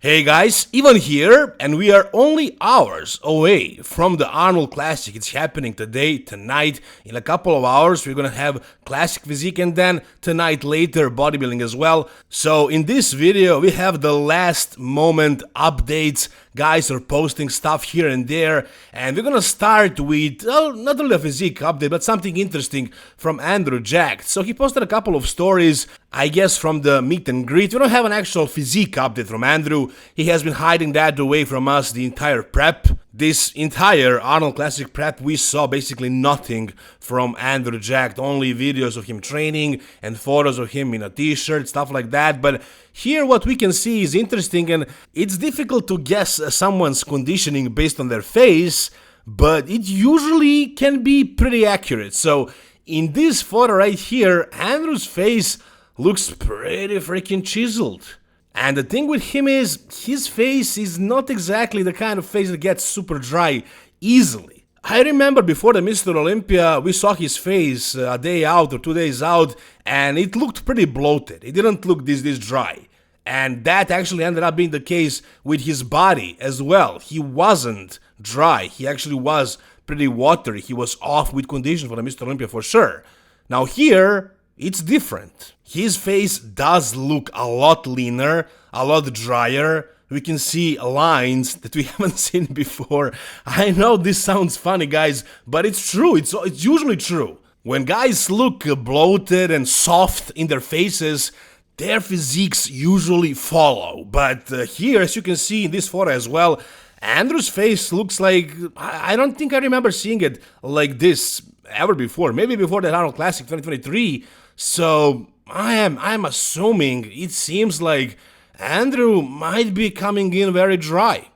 Hey guys, Ivan here, and we are only hours away from the Arnold Classic. It's happening today, tonight. In a couple of hours, we're gonna have Classic Physique and then tonight later Bodybuilding as well. So in this video, we have the last moment updates. Guys are posting stuff here and there, and we're gonna start with, not only a physique update, but something interesting from Andrew Jacked. So he posted a couple of stories, I guess from the meet and greet. We don't have an actual physique update from Andrew. He has been hiding that away from us the entire prep. This entire Arnold Classic prep, we saw basically nothing from Andrew Jacked, only videos of him training and photos of him in a t-shirt, stuff like that. But here what we can see is interesting, and it's difficult to guess someone's conditioning based on their face, but it usually can be pretty accurate. So in this photo right here, Andrew's face looks pretty freaking chiseled. And the thing with him is, his face is not exactly the kind of face that gets super dry easily. I remember before the Mr. Olympia, we saw his face a day out or 2 days out, and it looked pretty bloated. It didn't look this dry. And that actually ended up being the case with his body as well. He wasn't dry. He actually was pretty watery. He was off with condition for the Mr. Olympia for sure. Now here, it's different. His face does look a lot leaner, a lot drier. We can see lines that we haven't seen before. I know this sounds funny, guys, but it's true. It's usually true. When guys look bloated and soft in their faces, their physiques usually follow. But here, as you can see in this photo as well, Andrew's face looks like, I don't think I remember seeing it like this ever before. Maybe before that Arnold Classic 2023. So I'm assuming it seems like Andrew might be coming in very dry.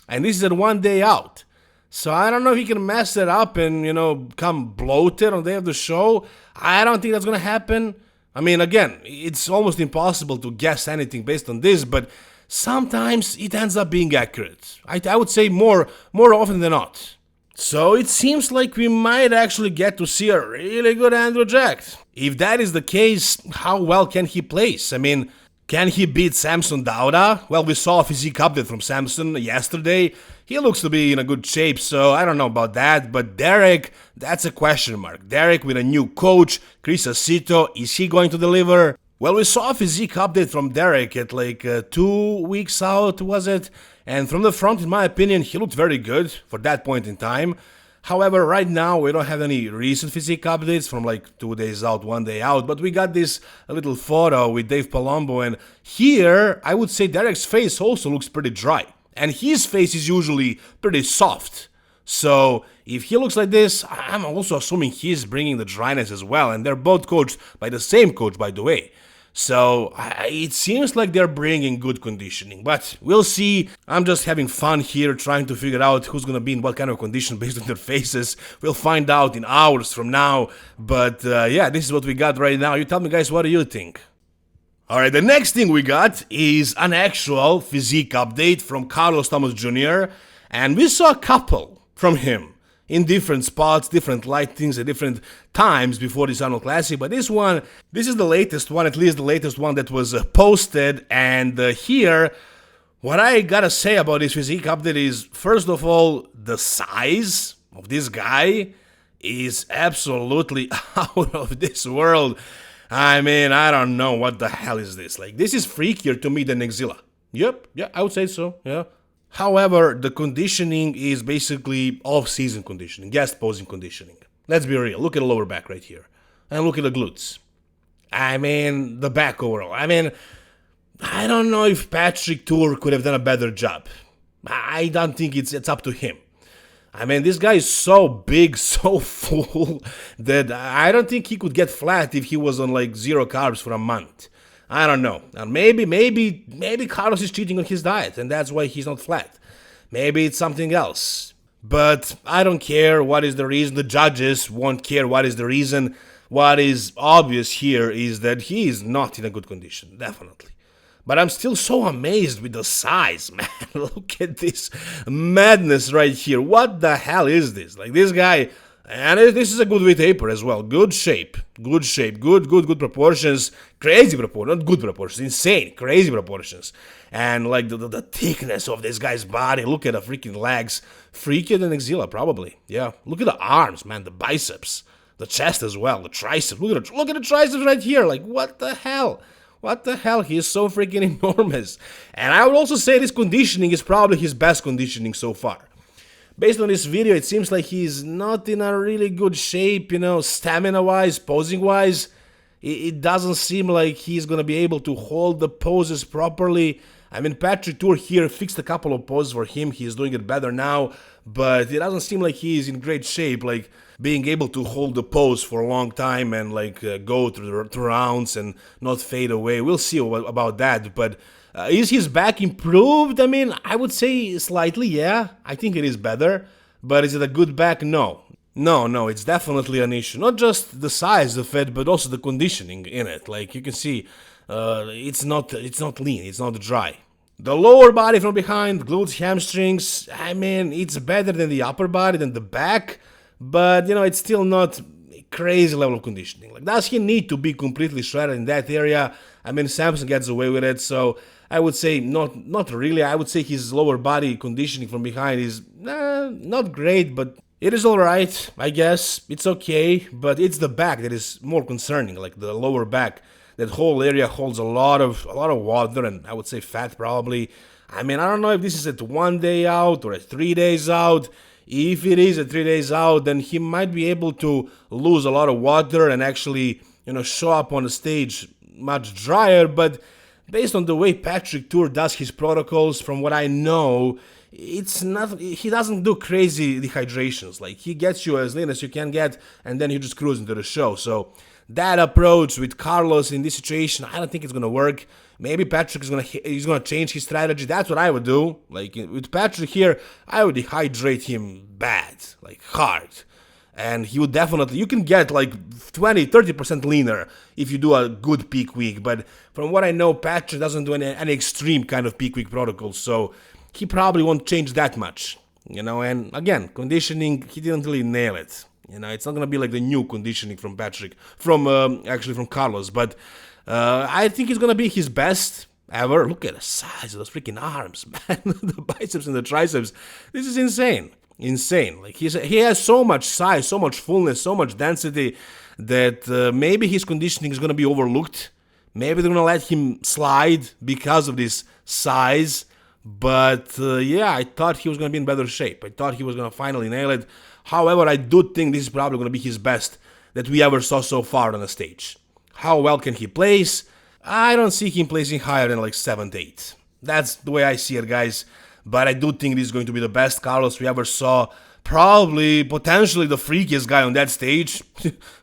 And this is at 1 day out. So I don't know if he can mess it up and, come bloated on the day of the show. I don't think that's going to happen. I mean, again, it's almost impossible to guess anything based on this, but sometimes it ends up being accurate. I would say more often than not. So it seems like we might actually get to see a really good Andrew Jacked. If that is the case, how well can he place? I mean, can he beat Samson Dauda? Well, we saw a physique update from Samson yesterday. He looks to be in a good shape, so I don't know about that. But Derek, that's a question mark. Derek with a new coach, Chris Acito, is he going to deliver? Well, we saw a physique update from Derek at like 2 weeks out, was it? And from the front, in my opinion, he looked very good for that point in time. However, right now, we don't have any recent physique updates from like 2 days out, 1 day out. But we got this little photo with Dave Palumbo. And here, I would say Derek's face also looks pretty dry. And his face is usually pretty soft. So if he looks like this, I'm also assuming he's bringing the dryness as well. And they're both coached by the same coach, by the way. So it seems like they're bringing good conditioning, but we'll see. I'm just having fun here trying to figure out who's going to be in what kind of condition based on their faces. We'll find out in hours from now. But yeah, this is what we got right now. You tell me, guys, what do you think? Alright, the next thing we got is an actual physique update from Carlos Thomas Jr. And we saw a couple from him in different spots, different lightings at different times before this Arnold Classic. But this is the latest one, at least the latest one that was posted. And here, what I gotta say about this physique update is, first of all, the size of this guy is absolutely out of this world. I mean, I don't know what the hell is this. Like, this is freakier to me than Exila. Yep, yeah, I would say so, yeah. However, the conditioning is basically off-season conditioning, guest posing conditioning. Let's be real, look at the lower back right here. And look at the glutes. I mean, the back overall. I mean, I don't know if Patrick Tour could have done a better job. I don't think it's up to him. I mean, this guy is so big, so full, that I don't think he could get flat if he was on like 0 carbs for a month. I don't know. Now maybe Carlos is cheating on his diet, and that's why he's not flat. Maybe it's something else. But I don't care what is the reason. The judges won't care what is the reason. What is obvious here is that he is not in a good condition, definitely. But I'm still so amazed with the size, man. Look at this madness right here. What the hell is this? Like, this guy And this is a good weight taper as well. Good shape, good proportions, crazy proportions, not good proportions, insane, crazy proportions. And like the thickness of this guy's body. Look at the freaking legs, freakier than Exila probably. Yeah, look at the arms, man, the biceps, the chest as well, the triceps. Look at the triceps right here. Like what the hell? What the hell? He is so freaking enormous. And I would also say this conditioning is probably his best conditioning so far. Based on this video, it seems like he's not in a really good shape, stamina-wise, posing-wise. It doesn't seem like he's going to be able to hold the poses properly. I mean, Patrick Tour here fixed a couple of poses for him. He's doing it better now, but it doesn't seem like he's in great shape, like being able to hold the pose for a long time and like go through the rounds and not fade away. We'll see about that, but is his back improved? I mean, I would say slightly, yeah. I think it is better. But is it a good back? No. No, it's definitely an issue. Not just the size of it, but also the conditioning in it. Like you can see, it's not lean, it's not dry. The lower body from behind, glutes, hamstrings, I mean, it's better than the upper body, than the back. But, it's still not crazy level of conditioning. Like, does he need to be completely shredded in that area? I mean, Samson gets away with it, so I would say not really. I would say his lower body conditioning from behind is not great, but it is alright, I guess. It's okay, but it's the back that is more concerning, like the lower back. That whole area holds a lot of water and I would say fat probably. I mean, I don't know if this is at 1 day out or at 3 days out. If it is at 3 days out, then he might be able to lose a lot of water and actually, show up on the stage much drier. But based on the way Patrick Tour does his protocols, from what I know, it's not. He doesn't do crazy dehydrations. Like he gets you as lean as you can get, and then you just cruise into the show. So that approach with Carlos in this situation, I don't think it's gonna work. Maybe Patrick is gonna change his strategy. That's what I would do. Like with Patrick here, I would dehydrate him bad, like hard. And he would definitely, you can get like 20-30% leaner if you do a good peak week. But from what I know, Patrick doesn't do any extreme kind of peak week protocols, so he probably won't change that much. And again, conditioning, he didn't really nail it. It's not gonna be like the new conditioning from Patrick, from Carlos. But I think it's gonna be his best ever. Look at the size of those freaking arms, man. The biceps and the triceps. This is insane. Like he has so much size, so much fullness, so much density that maybe his conditioning is gonna be overlooked. Maybe they're gonna let him slide because of this size. But I thought he was gonna be in better shape. I thought he was gonna finally nail it. However, I do think this is probably gonna be his best that we ever saw so far on the stage. How well can he place? I don't see him placing higher than like 7th, 8th. That's the way I see it, guys. But I do think this is going to be the best Carlos we ever saw. Probably, potentially the freakiest guy on that stage,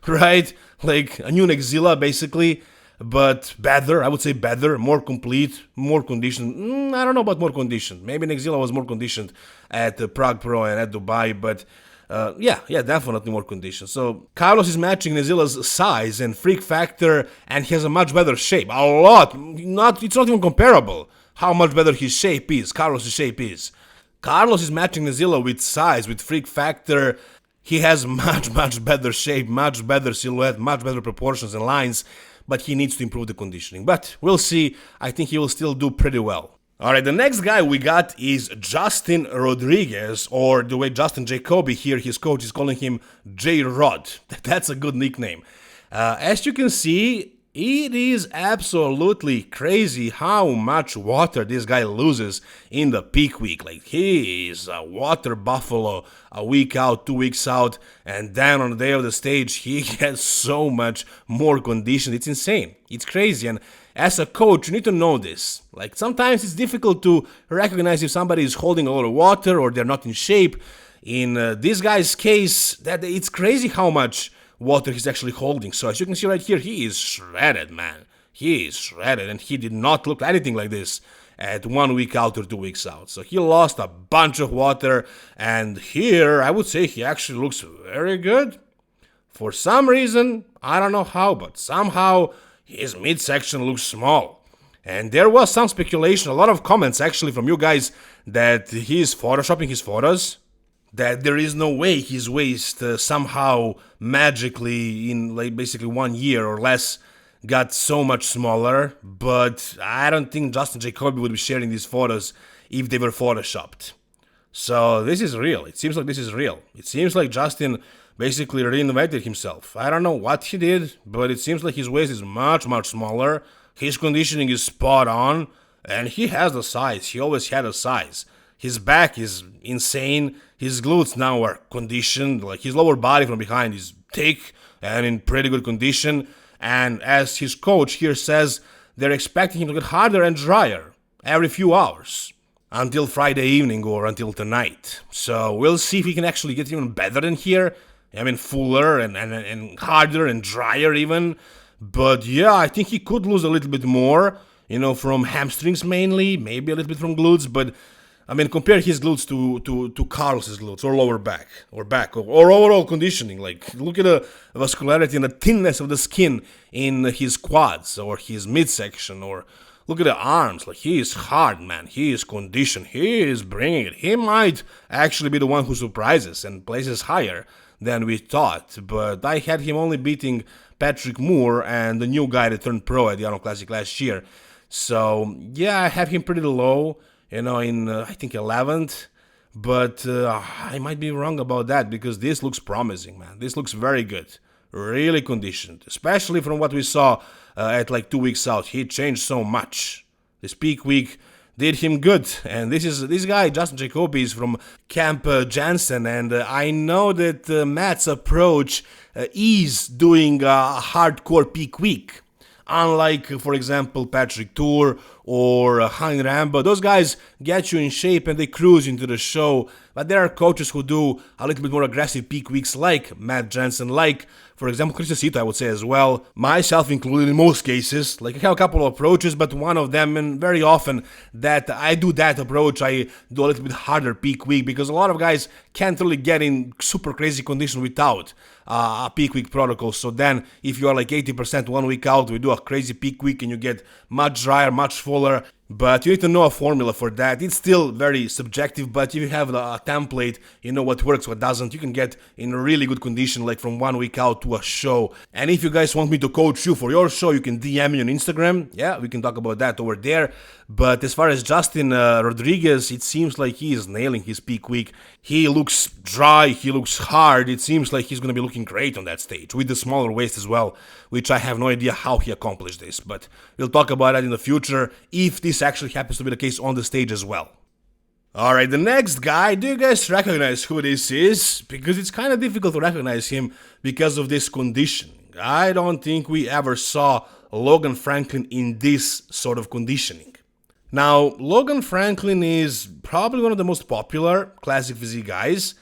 right? Like a new Exila, basically. But better, I would say better, more complete, more conditioned. I don't know about more conditioned. Maybe Exila was more conditioned at Prague Pro and at Dubai, but definitely more conditioned. So Carlos is matching Exila's size and freak factor, and he has a much better shape. A lot. It's not even comparable how much better his shape is, Carlos' shape is. Carlos is matching Exila with size, with freak factor. He has much better shape, much better silhouette, much better proportions and lines, but he needs to improve the conditioning. But we'll see. I think he will still do pretty well. Alright, the next guy we got is Justin Rodriguez, or the way Justin Jacoby here, his coach is calling him JRod. That's a good nickname. As you can see, it is absolutely crazy how much water this guy loses in the peak week. Like, he is a water buffalo a week out, 2 weeks out, and then on the day of the stage, he gets so much more condition. It's insane. It's crazy. And as a coach, you need to know this. Like, sometimes it's difficult to recognize if somebody is holding a lot of water or they're not in shape. In this guy's case, that it's crazy how much water he's actually holding. So as you can see right here, he is shredded, man. He is shredded, and he did not look anything like this at 1 week out or 2 weeks out. So he lost a bunch of water, and here I would say he actually looks very good. For some reason, I don't know how, but somehow his midsection looks small. And there was some speculation, a lot of comments actually from you guys, that he is photoshopping his photos. that there is no way his waist somehow magically in like basically 1 year or less got so much smaller, but I don't think Justin Jacoby would be sharing these photos if they were photoshopped. So this is real. It seems like this is real. It seems like Justin basically reinvented himself. I don't know what he did, but it seems like his waist is much, much smaller. His conditioning is spot on, and he has the size. He always had a size. His back is insane. His glutes now are conditioned. Like his lower body from behind is thick and in pretty good condition. And as his coach here says, they're expecting him to get harder and drier every few hours until Friday evening or until tonight. So we'll see if he can actually get even better than here. I mean, fuller and harder and drier even. But yeah, I think he could lose a little bit more, from hamstrings mainly, maybe a little bit from glutes, but I mean, compare his glutes to Carlos's glutes, or lower back, or overall conditioning. Like, look at the vascularity and the thinness of the skin in his quads, or his midsection, or look at the arms. Like, he is hard, man. He is conditioned. He is bringing it. He might actually be the one who surprises and places higher than we thought. But I had him only beating Patrick Moore and the new guy that turned pro at the Arnold Classic last year. So, yeah, I have him pretty low. In I think 11th, but I might be wrong about that because this looks promising, man. This looks very good, really conditioned, especially from what we saw at like 2 weeks out. He changed so much. This peak week did him good, and this guy Justin Jacoby is from Camp Jansen, and I know that Matt's approach is doing a hardcore peak week. Unlike, for example, Patrick Tour or Hein Rambo, those guys get you in shape and they cruise into the show. But there are coaches who do a little bit more aggressive peak weeks, like Matt Jensen, like, for example, Chris Cito, I would say as well. Myself included in most cases. Like, I have a couple of approaches, but one of them, and very often that I do that approach, I do a little bit harder peak week because a lot of guys can't really get in super crazy condition without a peak week protocol. So then, if you are like 80% 1 week out, we do a crazy peak week and you get much drier, much fuller. But you need to know a formula for that. It's still very subjective, but if you have a template, you know what works, what doesn't, you can get in really good condition, like from 1 week out to a show. And if you guys want me to coach you for your show, you can DM me on Instagram. Yeah, we can talk about that over there. But as far as Justin Rodriguez, it seems like he is nailing his peak week. He looks dry, he looks hard. It seems like he's going to be looking great on that stage, with the smaller waist as well, which I have no idea how he accomplished this. But we'll talk about that in the future, if this actually happens to be the case on the stage as well. Alright, the next guy, do you guys recognize who this is? Because it's kind of difficult to recognize him because of this conditioning. I don't think we ever saw Logan Franklin in this sort of conditioning. Now, Logan Franklin is probably one of the most popular classic physique guys,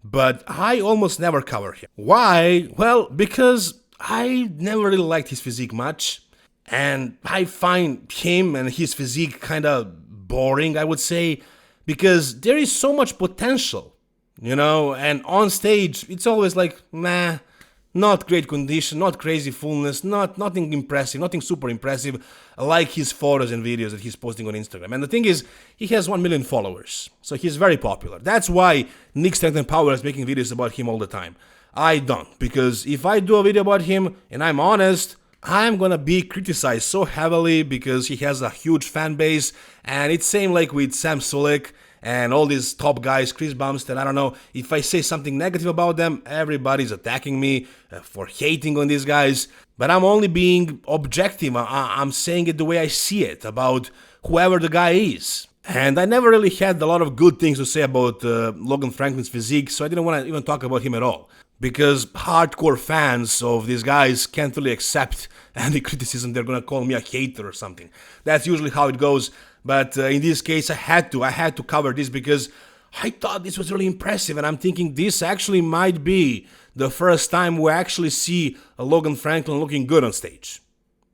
but I almost never cover him. Why? Well, because I never really liked his physique much, and I find him and his physique kind of boring, I would say, because there is so much potential, and on stage, it's always like, meh, not great condition, not crazy fullness, nothing impressive, nothing super impressive, like his photos and videos that he's posting on Instagram. And the thing is, he has 1 million followers, so he's very popular. That's why Nick Strength and Power is making videos about him all the time. I don't, because if I do a video about him, and I'm honest, I'm gonna be criticized so heavily because he has a huge fan base, and it's same like with Sam Sulek and all these top guys, Chris Bumstead. I don't know, if I say something negative about them, everybody's attacking me for hating on these guys. But I'm only being objective. I'm saying it the way I see it about whoever the guy is. And I never really had a lot of good things to say about Logan Franklin's physique, so I didn't want to even talk about him at all. Because hardcore fans of these guys can't really accept any criticism. They're gonna call me a hater or something. That's usually how it goes. But in this case, I had to cover this because I thought this was really impressive, and I'm thinking this actually might be the first time we actually see a Logan Franklin looking good on stage.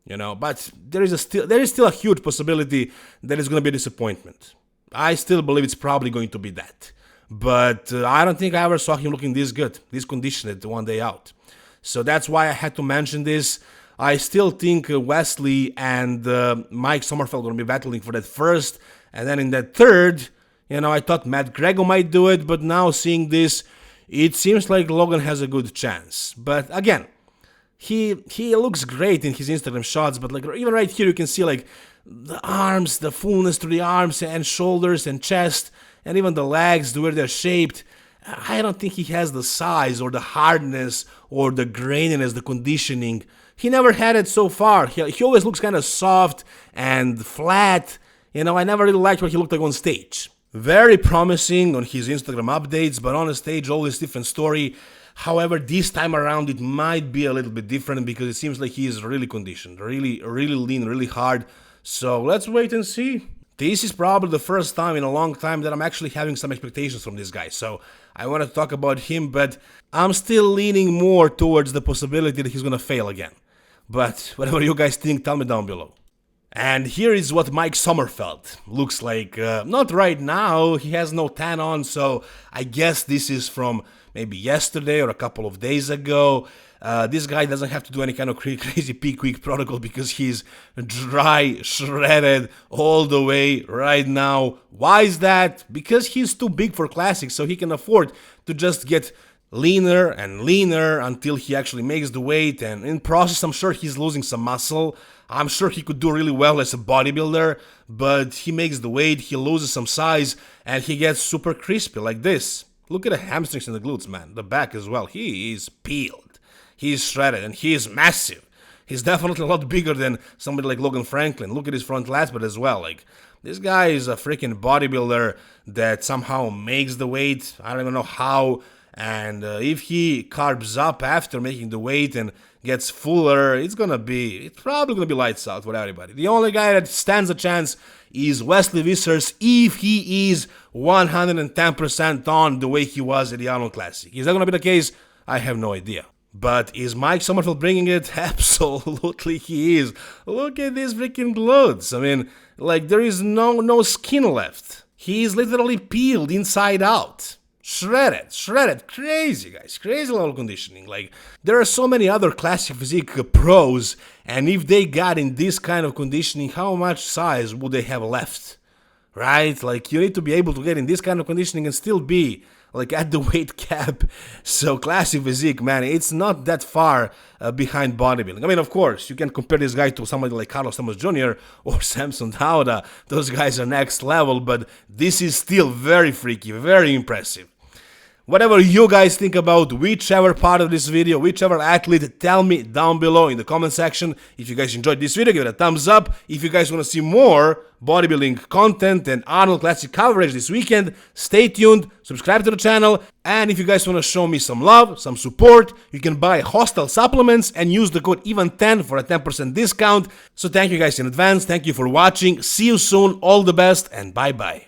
But there is still a huge possibility that it's gonna be a disappointment. I still believe it's probably going to be that. But I don't think I ever saw him looking this good, this conditioned 1 day out. So that's why I had to mention this. I still think Wesley and Mike Sommerfeld are going to be battling for that first, and then in that third, You know, I thought Matt Grego might do it, but now seeing this, it seems like Logan has a good chance. But again, he looks great in his Instagram shots, but like even right here you can see like the arms, the fullness to the arms and shoulders and chest, and even the legs, the way they're shaped. I don't think he has the size or the hardness or the graininess, the conditioning. He never had it so far. He always looks kind of soft and flat. You know, I never really liked what he looked like on stage. Very promising on his Instagram updates, but on the stage, always different story. However, this time around, it might be a little bit different because it seems like he is really conditioned, really lean, really hard. So let's wait and see. This is probably the first time in a long time that I'm actually having some expectations from this guy. So I want to talk about him, but I'm still leaning more towards the possibility that he's going to fail again. But whatever you guys think, tell me down below. And here is what Mike Sommerfeld looks like. Not right now, he has no tan on, so I guess this is from maybe yesterday or a couple of days ago. This guy doesn't have to do any kind of crazy peak week protocol because he's dry, shredded all the way right now. Why is that? Because he's too big for classic, so he can afford to just get leaner and leaner until he actually makes the weight, and in process I'm sure he's losing some muscle. I'm sure he could do really well as a bodybuilder, but he makes the weight, he loses some size, and he gets super crispy like this. Look at the hamstrings and the glutes, man. The back as well. He is peeled. He is shredded, and he is massive. He's definitely a lot bigger than somebody like Logan Franklin. Look at his front lats, but as well. Like, this guy is a freaking bodybuilder that somehow makes the weight. I don't even know how. And if he carbs up after making the weight and gets fuller, it's probably gonna be lights out for everybody. The only guy that stands a chance is Wesley Vissers if he is 110% on the way he was at the Arnold Classic. Is that gonna be the case? I have no idea. But is Mike Sommerfeld bringing it? Absolutely he is. Look at these freaking glutes. I mean, like there is no skin left. He is literally peeled inside out. Shredded, crazy guys, crazy level conditioning. Like, there are so many other classic physique pros, and if they got in this kind of conditioning, how much size would they have left, right? Like, you need to be able to get in this kind of conditioning and still be, like, at the weight cap. So, classic physique, man, it's not that far behind bodybuilding. I mean, of course, you can compare this guy to somebody like Carlos Thomas Jr. or Samson Dauda. Those guys are next level, but this is still very freaky, very impressive. Whatever you guys think about whichever part of this video, whichever athlete, tell me down below in the comment section. If you guys enjoyed this video, give it a thumbs up. If you guys want to see more bodybuilding content and Arnold Classic coverage this weekend, stay tuned, subscribe to the channel, and if you guys want to show me some love, some support, you can buy Hostel supplements and use the code EVEN10 for a 10% discount. So thank you guys in advance, thank you for watching, see you soon, all the best, and bye-bye.